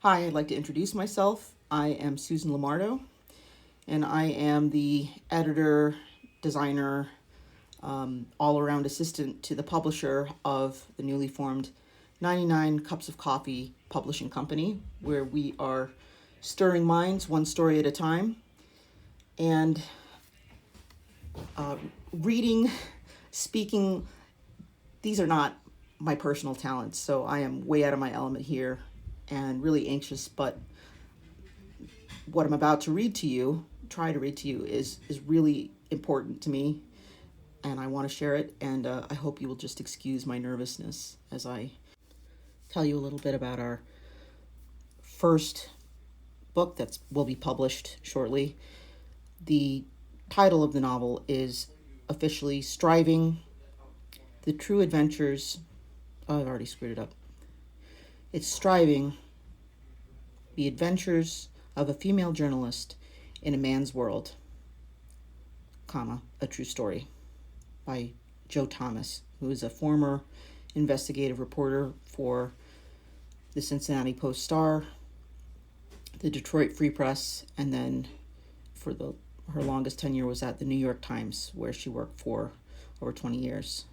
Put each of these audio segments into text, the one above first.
Hi, I'd like to introduce myself. I am Susan Lamardo, and I am the editor, designer, all-around assistant to the publisher of the newly formed 99 Cups of Coffee Publishing Company, where we are stirring minds one story at a time. And reading, speaking, these are not my personal talents, so I am way out of my element here and really anxious, but what I'm about to read to you, try to read to you, is really important to me, and I want to share it, and I hope you will just excuse my nervousness as I tell you a little bit about our first book that will be published shortly. The title of the novel is officially Striving, The True Adventures... Oh, I've already screwed it up. It's Striving, The Adventures of a Female Journalist in a Man's World, a true story, by Joe Thomas, who is a former investigative reporter for the Cincinnati Post-Star, the Detroit Free Press, and then for her longest tenure was at the New York Times, where she worked for over 20 years.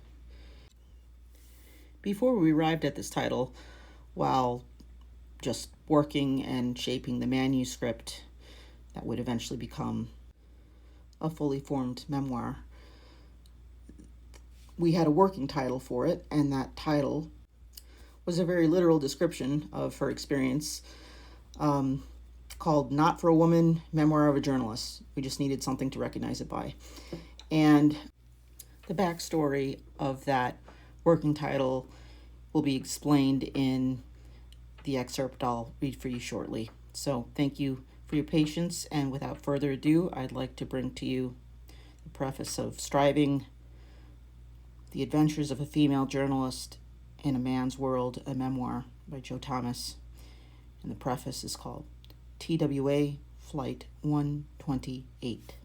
Before we arrived at this title, while just working and shaping the manuscript that would eventually become a fully formed memoir, we had a working title for it, and that title was a very literal description of her experience, called Not for a Woman, Memoir of a Journalist. We just needed something to recognize it by. And the backstory of that working title will be explained in the excerpt I'll read for you shortly. So thank you for your patience, and without further ado, I'd like to bring to you the preface of Striving, The Adventures of a Female Journalist in a Man's World, a Memoir, by Joe Thomas. And the preface is called TWA Flight 128.